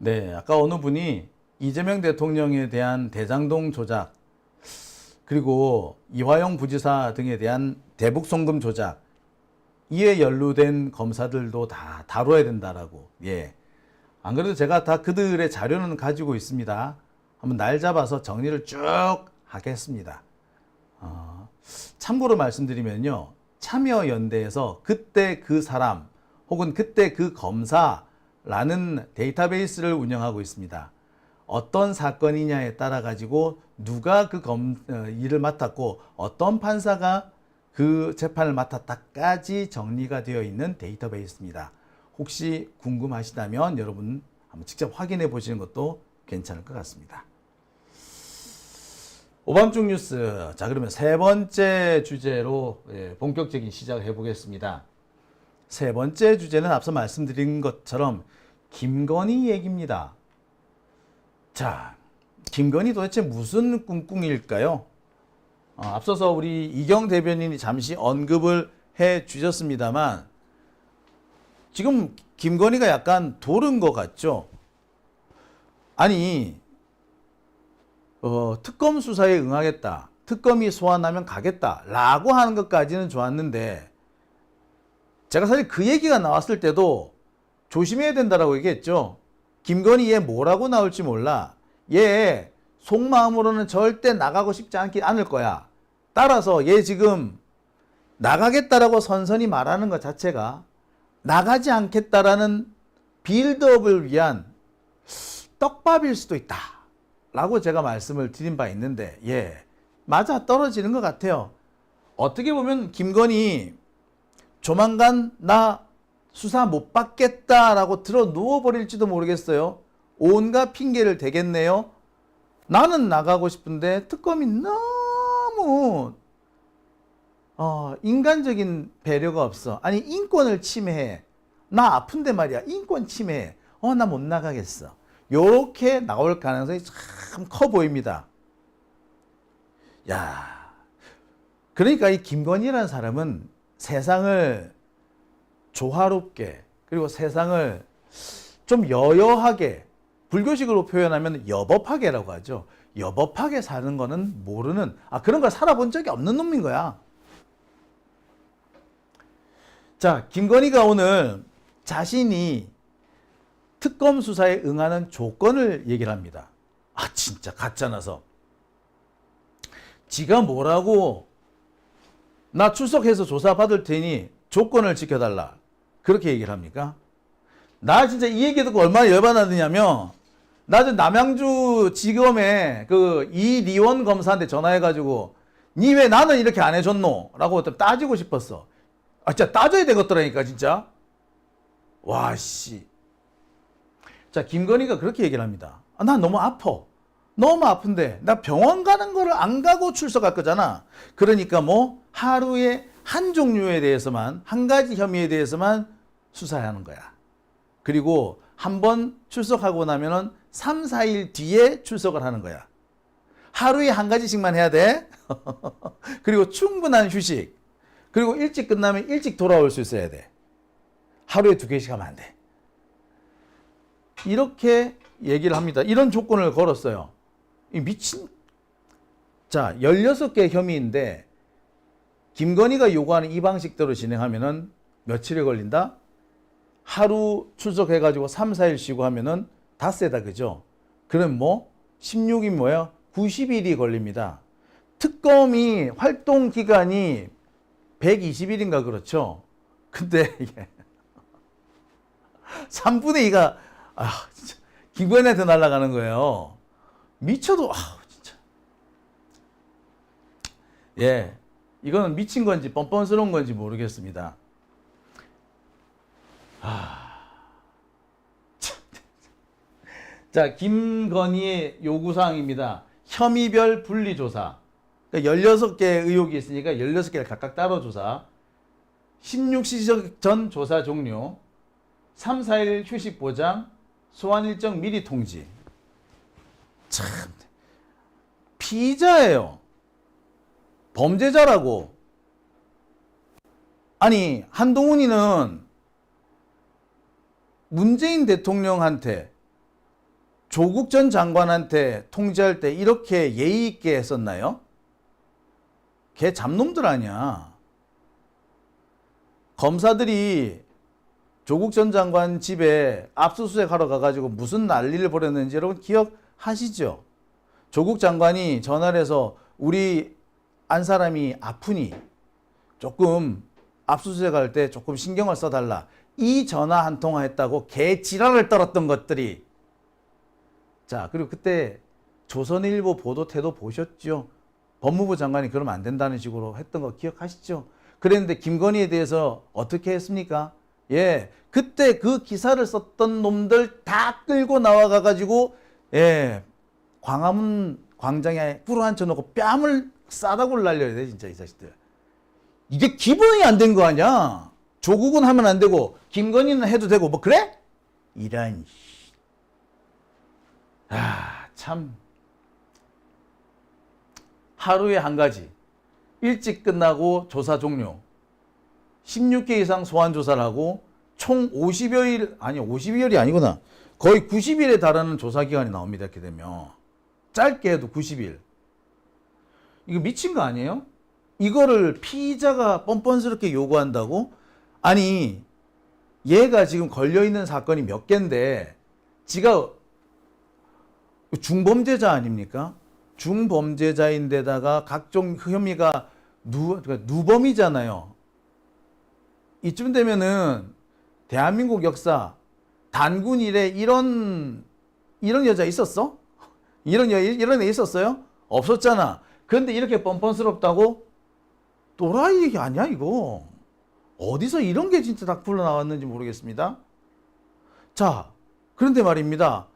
네, 아까 어느 분이 이재명 대통령에 대한 대장동 조작, 그리고 이화영 부지사 등에 대한 대북 송금 조작, 이에 연루된 검사들도 다 다뤄야 된다라고. 예. 안 그래도 제가 다 그들의 자료는 가지고 있습니다. 한번 날 잡아서 정리를 쭉 하겠습니다. 참고로 말씀드리면요. 참여연대에서 그때 그 사람 혹은 그때 그 검사라는 데이터베이스를 운영하고 있습니다. 어떤 사건이냐에 따라 가지고 누가 그 일을 맡았고 어떤 판사가 그 재판을 맡았다까지 정리가 되어 있는 데이터베이스입니다. 혹시 궁금하시다면 여러분 한번 직접 확인해 보시는 것도 괜찮을 것 같습니다. 오밤중 뉴스. 자, 그러면 세 번째 주제로 본격적인 시작을 해보겠습니다. 세 번째 주제는 앞서 말씀드린 것처럼 김건희 얘기입니다. 자, 김건희 도대체 무슨 꿍꿍일까요? 앞서서 우리 이경 대변인이 잠시 언급을 해 주셨습니다만 지금 김건희가 약간 돌은 것 같죠? 아니, 특검 수사에 응하겠다. 특검이 소환하면 가겠다. 라고 하는 것까지는 좋았는데, 제가 사실 그 얘기가 나왔을 때도 조심해야 된다라고 얘기했죠. 김건희 얘 뭐라고 나올지 몰라. 얘 속마음으로는 절대 나가고 싶지 않을 거야. 따라서 얘 지금 나가겠다라고 선선히 말하는 것 자체가 나가지 않겠다라는 빌드업을 위한 떡밥일 수도 있다. 라고 제가 말씀을 드린 바 있는데, 예, 맞아 떨어지는 것 같아요. 어떻게 보면 김건희 조만간 나 수사 못 받겠다라고 들어 누워버릴지도 모르겠어요. 온갖 핑계를 대겠네요. 나는 나가고 싶은데 특검이 너무 인간적인 배려가 없어. 아니 인권을 침해해. 나 아픈데 말이야. 인권 침해해. 나 못 나가겠어. 요렇게 나올 가능성이 참 커 보입니다. 야, 그러니까 이 김건희라는 사람은 세상을 조화롭게 그리고 세상을 좀 여여하게, 불교식으로 표현하면 여법하게라고 하죠. 여법하게 사는 거는 모르는, 그런 걸 살아본 적이 없는 놈인 거야. 자, 김건희가 오늘 자신이 특검 수사에 응하는 조건을 얘기를 합니다. 진짜 가짜나서. 지가 뭐라고 나 출석해서 조사받을 테니 조건을 지켜달라. 그렇게 얘기를 합니까? 나 진짜 이 얘기 듣고 얼마나 열받았느냐면, 나 지금 남양주 지검에 그 이리원 검사한테 전화해가지고 니 왜 나는 이렇게 안 해줬노? 라고 따지고 싶었어. 진짜 따져야 되겠더라니까 진짜. 와 씨. 자, 김건희가 그렇게 얘기를 합니다. 나 너무 아파. 너무 아픈데 나 병원 가는 거를 안 가고 출석할 거잖아. 그러니까 뭐 하루에 한 종류에 대해서만, 한 가지 혐의에 대해서만 수사하는 거야. 그리고 한 번 출석하고 나면은 3, 4일 뒤에 출석을 하는 거야. 하루에 한 가지씩만 해야 돼. 그리고 충분한 휴식. 그리고 일찍 끝나면 일찍 돌아올 수 있어야 돼. 하루에 2개씩 하면 안 돼. 이렇게 얘기를 합니다. 이런 조건을 걸었어요. 이 미친. 자, 16개 혐의인데 김건희가 요구하는 이 방식대로 진행하면은 며칠이 걸린다? 하루 출석해가지고 3, 4일 쉬고 하면은 닷새다, 그죠? 그럼 뭐 16이 뭐야? 90일이 걸립니다. 특검이 활동 기간이 120일인가 그렇죠? 근데 이게 3분의 2가 진짜 김건희한테 날아가는 거예요. 미쳐도 진짜. 예, 이거는 미친 건지 뻔뻔스러운 건지 모르겠습니다. 자, 김건희의 요구사항입니다. 혐의별 분리조사. 그러니까 16개 의혹이 있으니까 16개를 각각 따로 조사. 16시 전 조사 종료. 3, 4일 휴식 보장. 소환 일정 미리 통지. 참, 피의자예요. 범죄자라고. 아니, 한동훈이는 문재인 대통령한테 조국 전 장관한테 통지할 때 이렇게 예의 있게 했었나요? 걔 잡놈들 아니야. 검사들이 조국 전 장관 집에 압수수색 하러 가가지고 무슨 난리를 벌였는지 여러분 기억하시죠? 조국 장관이 전화를 해서 우리 안 사람이 아프니 조금 압수수색 할 때 조금 신경을 써달라. 이 전화 한 통화 했다고 개 지랄을 떨었던 것들이. 자, 그리고 그때 조선일보 보도 태도 보셨죠? 법무부 장관이 그러면 안 된다는 식으로 했던 거 기억하시죠? 그랬는데 김건희에 대해서 어떻게 했습니까? 예, 그때 그 기사를 썼던 놈들 다 끌고 나와가가지고, 예, 광화문 광장에 꿇어 앉혀놓고 뺨을 싸다구를 날려야 돼, 진짜 이 자식들. 이게 기본이 안 된 거 아니야? 조국은 하면 안 되고, 김건희는 해도 되고, 뭐, 그래? 이런, 참. 하루에 한 가지. 일찍 끝나고 조사 종료. 16개 이상 소환 조사를 하고 총 50여일, 아니 50여일이 아니구나. 거의 90일에 달하는 조사 기간이 나옵니다. 이렇게 되면. 짧게 해도 90일. 이거 미친 거 아니에요? 이거를 피의자가 뻔뻔스럽게 요구한다고? 아니, 얘가 지금 걸려있는 사건이 몇 개인데 지가 중범죄자 아닙니까? 중범죄자인데다가 각종 혐의가 그러니까 누범이잖아요. 이쯤 되면은 대한민국 역사 단군 이래 이런 여자 있었어? 이런 애 있었어요? 없었잖아. 그런데 이렇게 뻔뻔스럽다고? 또라이 얘기 아니야 이거? 어디서 이런 게 진짜 다 풀러나왔는지 모르겠습니다. 자, 그런데 말입니다.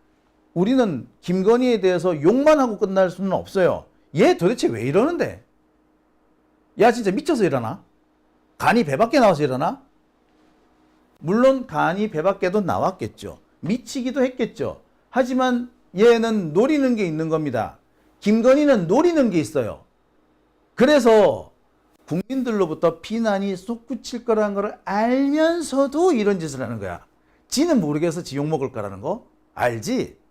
우리는 김건희에 대해서 욕만 하고 끝날 수는 없어요. 얘 도대체 왜 이러는데? 야 진짜 미쳐서 이러나? 간이 배 밖에 나와서 이러나? 물론 간이 배 밖에도 나왔겠죠. 미치기도 했겠죠. 하지만 얘는 노리는 게 있는 겁니다. 김건희는 노리는 게 있어요. 그래서 국민들로부터 비난이 솟구칠 거라는 걸 알면서도 이런 짓을 하는 거야. 지는 모르겠어. 지 욕먹을 거라는 거. 알지?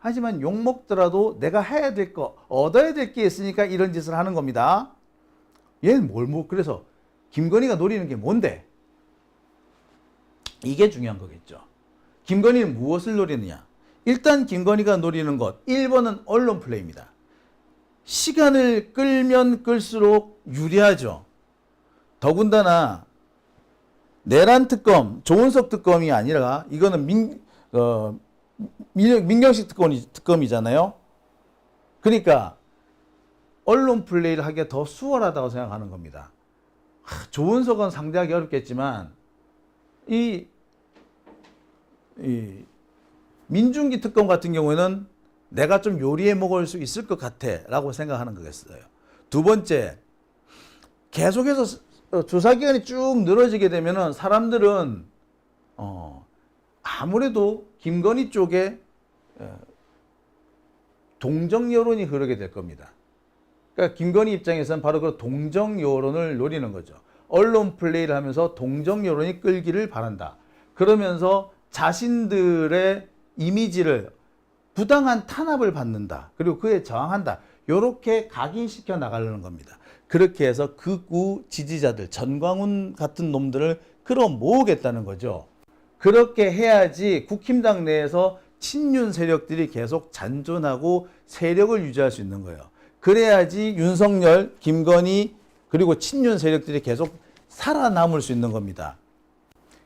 하지만 욕먹더라도 내가 해야 될 거, 얻어야 될 게 있으니까 이런 짓을 하는 겁니다. 얘는 그래서 김건희가 노리는 게 뭔데? 이게 중요한 거겠죠. 김건희는 무엇을 노리느냐? 일단 김건희가 노리는 것, 1번은 언론 플레이입니다. 시간을 끌면 끌수록 유리하죠. 더군다나 내란 특검, 조은석 특검이 아니라 이거는 민경식 특검이잖아요. 그러니까 언론 플레이를 하기가 더 수월하다고 생각하는 겁니다. 조은석은 상대하기 어렵겠지만 이 민중기 특검 같은 경우에는 내가 좀 요리해 먹을 수 있을 것 같아 라고 생각하는 거겠어요. 두 번째, 계속해서 조사기간이 쭉 늘어지게 되면은 사람들은 아무래도 김건희 쪽에 동정 여론이 흐르게 될 겁니다. 그러니까 김건희 입장에서는 바로 그 동정 여론을 노리는 거죠. 언론 플레이를 하면서 동정 여론이 끌기를 바란다. 그러면서 자신들의 이미지를 부당한 탄압을 받는다. 그리고 그에 저항한다. 이렇게 각인시켜 나가려는 겁니다. 그렇게 해서 극우 지지자들, 전광훈 같은 놈들을 끌어모으겠다는 거죠. 그렇게 해야지 국힘당 내에서 친윤 세력들이 계속 잔존하고 세력을 유지할 수 있는 거예요. 그래야지 윤석열, 김건희 그리고 친윤 세력들이 계속 살아남을 수 있는 겁니다.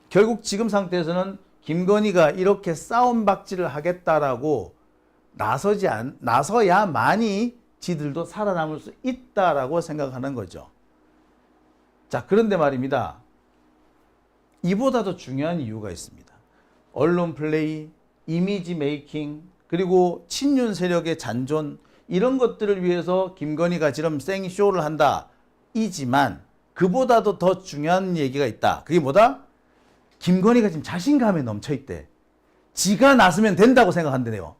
결국 지금 상태에서는 김건희가 이렇게 싸움박질을 하겠다라고 나서야만이 지들도 살아남을 수 있다라고 생각하는 거죠. 자, 그런데 말입니다. 이보다도 중요한 이유가 있습니다. 언론 플레이, 이미지 메이킹, 그리고 친윤 세력의 잔존, 이런 것들을 위해서 김건희가 지금 생쇼를 한다. 이지만 그보다도 더 중요한 얘기가 있다. 그게 뭐다? 김건희가 지금 자신감에 넘쳐 있대. 지가 나서면 된다고 생각한대요.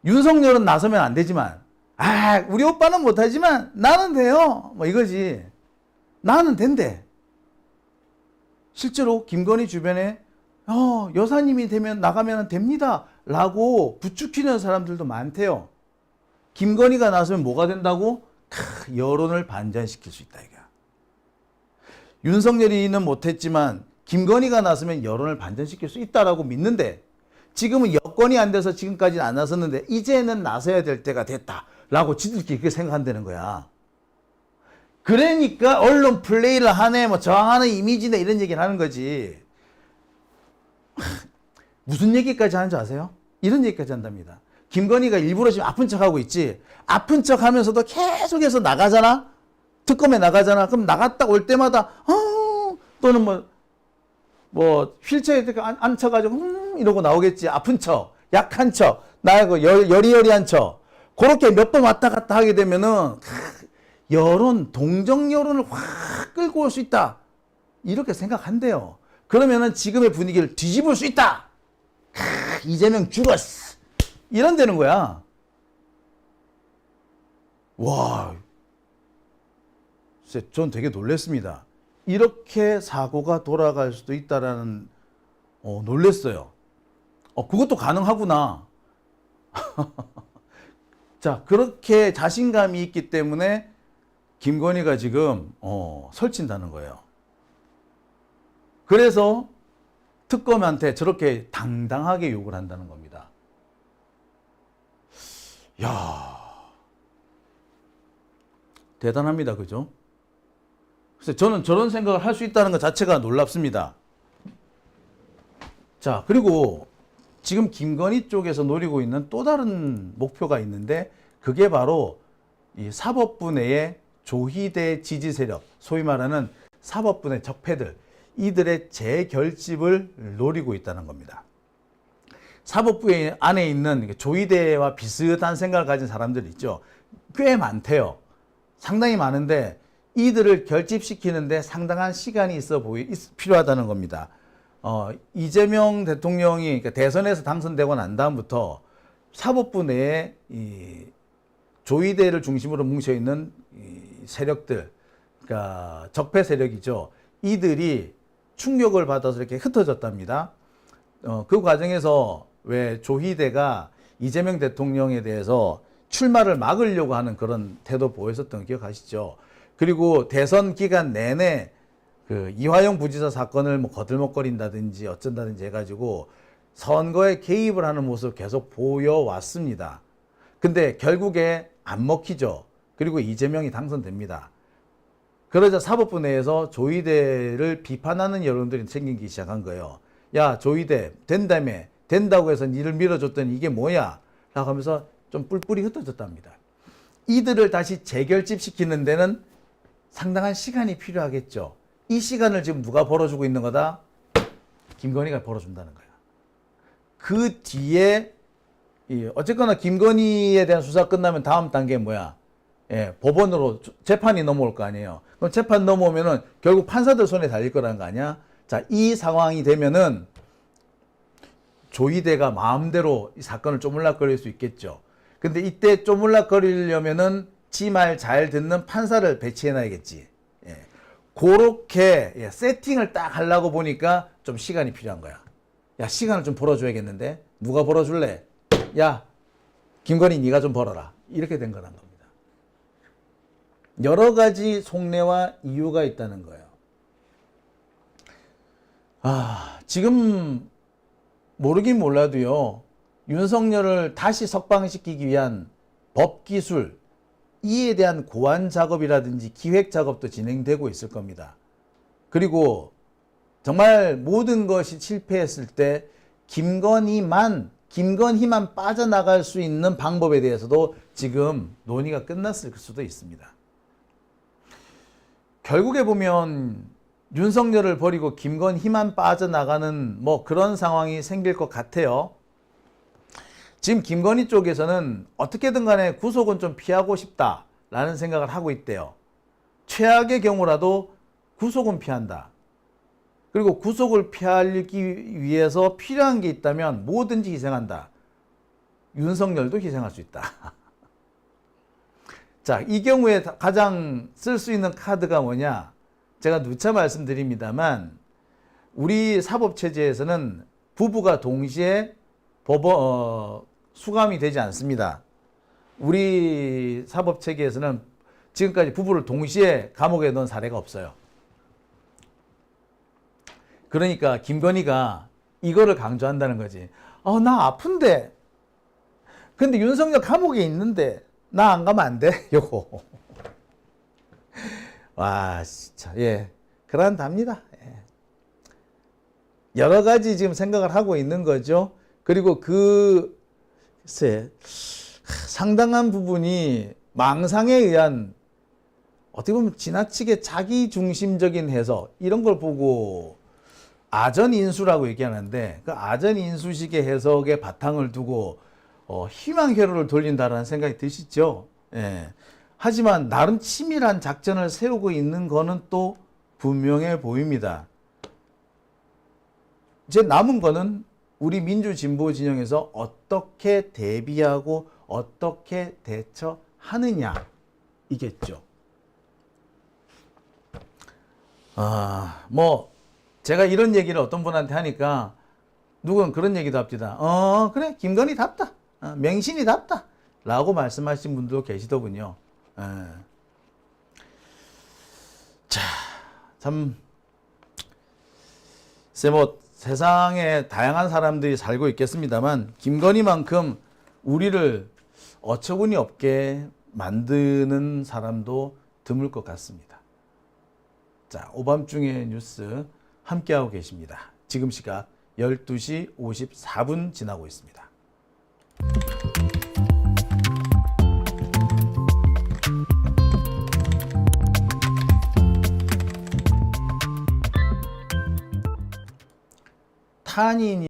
윤석열은 나서면 안 되지만, 우리 오빠는 못하지만 나는 돼요. 뭐 이거지. 나는 된대. 실제로 김건희 주변에 여사님이 되면 나가면 됩니다 라고 부추기는 사람들도 많대요. 김건희가 나서면 뭐가 된다고? 여론을 반전시킬 수 있다, 이게. 윤석열이는 못했지만 김건희가 나서면 여론을 반전시킬 수 있다라고 믿는데, 지금은 여건이 안 돼서 지금까지는 안 나섰는데 이제는 나서야 될 때가 됐다라고 지들끼리 그렇게 생각한다는 거야. 그러니까 언론 플레이를 하네, 뭐 저항하는 이미지네, 이런 얘기를 하는 거지. 무슨 얘기까지 하는 줄 아세요? 이런 얘기까지 한답니다. 김건희가 일부러 지금 아픈 척하고 있지. 아픈 척 하면서도 계속해서 나가잖아? 특검에 나가잖아? 그럼 나갔다 올 때마다, 또는 휠체어에 앉혀가지고, 이러고 나오겠지. 아픈 척, 약한 척, 나하고 여리여리한 척. 그렇게 몇 번 왔다 갔다 하게 되면은, 여론, 동정 여론을 확 끌고 올 수 있다. 이렇게 생각한대요. 그러면은 지금의 분위기를 뒤집을 수 있다. 이재명 죽었어. 이런 되는 거야. 와, 전 되게 놀랐습니다. 이렇게 사고가 돌아갈 수도 있다라는, 놀랬어요. 그것도 가능하구나. 자, 그렇게 자신감이 있기 때문에 김건희가 지금, 설친다는 거예요. 그래서 특검한테 저렇게 당당하게 욕을 한다는 겁니다. 야, 대단합니다. 그죠? 그래서 저는 저런 생각을 할 수 있다는 것 자체가 놀랍습니다. 자, 그리고 지금 김건희 쪽에서 노리고 있는 또 다른 목표가 있는데, 그게 바로 이 사법부 내의 조희대 지지 세력, 소위 말하는 사법부 내 적폐들, 이들의 재결집을 노리고 있다는 겁니다. 사법부 안에 있는 조희대와 비슷한 생각을 가진 사람들 있죠. 꽤 많대요. 상당히 많은데 이들을 결집시키는데 상당한 시간이 필요하다는 겁니다. 이재명 대통령이 그러니까 대선에서 당선되고 난 다음부터 사법부 내에 이 조희대를 중심으로 뭉쳐있는 이 세력들, 그러니까 적폐 세력이죠. 이들이 충격을 받아서 이렇게 흩어졌답니다. 그 과정에서 왜 조희대가 이재명 대통령에 대해서 출마를 막으려고 하는 그런 태도 보였었던 거 기억하시죠? 그리고 대선 기간 내내 그 이화영 부지사 사건을 뭐 거들먹거린다든지 어쩐다든지 해가지고 선거에 개입을 하는 모습을 계속 보여왔습니다. 근데 결국에 안 먹히죠. 그리고 이재명이 당선됩니다. 그러자 사법부 내에서 조희대를 비판하는 여론들이 생기기 시작한 거예요. 야, 조희대 된다며, 된다고 해서 니를 밀어줬더니 이게 뭐야? 라고 하면서 좀 뿔뿔이 흩어졌답니다. 이들을 다시 재결집시키는 데는 상당한 시간이 필요하겠죠. 이 시간을 지금 누가 벌어주고 있는 거다? 김건희가 벌어준다는 거야. 그 뒤에 어쨌거나 김건희에 대한 수사 끝나면 다음 단계 뭐야? 법원으로 재판이 넘어올 거 아니에요. 그럼 재판 넘어오면은 결국 판사들 손에 달릴 거라는 거 아니야? 자, 이 상황이 되면은 조희대가 마음대로 이 사건을 쪼물락거릴 수 있겠죠. 근데 이때 쪼물락거리려면은 지 말 잘 듣는 판사를 배치해놔야겠지. 그렇게 세팅을 딱 하려고 보니까 좀 시간이 필요한 거야. 야, 시간을 좀 벌어줘야겠는데? 누가 벌어줄래? 야, 김건희 네가 좀 벌어라. 이렇게 된 거란 겁니다. 여러 가지 속내와 이유가 있다는 거예요. 지금 모르긴 몰라도요, 윤석열을 다시 석방시키기 위한 법기술, 이에 대한 고안 작업이라든지 기획 작업도 진행되고 있을 겁니다. 그리고 정말 모든 것이 실패했을 때 김건희만 빠져나갈 수 있는 방법에 대해서도 지금 논의가 끝났을 수도 있습니다. 결국에 보면 윤석열을 버리고 김건희만 빠져나가는 뭐 그런 상황이 생길 것 같아요. 지금 김건희 쪽에서는 어떻게든 간에 구속은 좀 피하고 싶다라는 생각을 하고 있대요. 최악의 경우라도 구속은 피한다. 그리고 구속을 피하기 위해서 필요한 게 있다면 뭐든지 희생한다. 윤석열도 희생할 수 있다. 자, 이 경우에 가장 쓸 수 있는 카드가 뭐냐? 제가 누차 말씀드립니다만 우리 사법체제에서는 부부가 동시에 수감이 되지 않습니다. 우리 사법 체계에서는 지금까지 부부를 동시에 감옥에 넣은 사례가 없어요. 그러니까 김건희가 이거를 강조한다는 거지. 나 아픈데. 근데 윤석열 감옥에 있는데 나 안 가면 안 돼? 요거. 와, 진짜. 예. 그런답니다. 예. 여러 가지 지금 생각을 하고 있는 거죠. 그리고 글쎄, 상당한 부분이 망상에 의한 어떻게 보면 지나치게 자기중심적인 해석, 이런 걸 보고 아전인수라고 얘기하는데, 그 아전인수식의 해석에 바탕을 두고 희망회로를 돌린다라는 생각이 드시죠? 예. 하지만 나름 치밀한 작전을 세우고 있는 거는 또 분명해 보입니다. 이제 남은 거는 우리 민주진보 진영에서 어떻게 대비하고 어떻게 대처하느냐 이겠죠. 제가 이런 얘기를 어떤 분한테 하니까 누군 그런 얘기도 합니다. 그래, 김건희답다. 맹신이답다. 라고 말씀하신 분도 계시더군요. 자, 참, 세상에 다양한 사람들이 살고 있겠습니다만, 김건희만큼 우리를 어처구니 없게 만드는 사람도 드물 것 같습니다. 자, 오밤중의 뉴스 함께하고 계십니다. 지금 시각 12시 54분 지나고 있습니다. 탄인이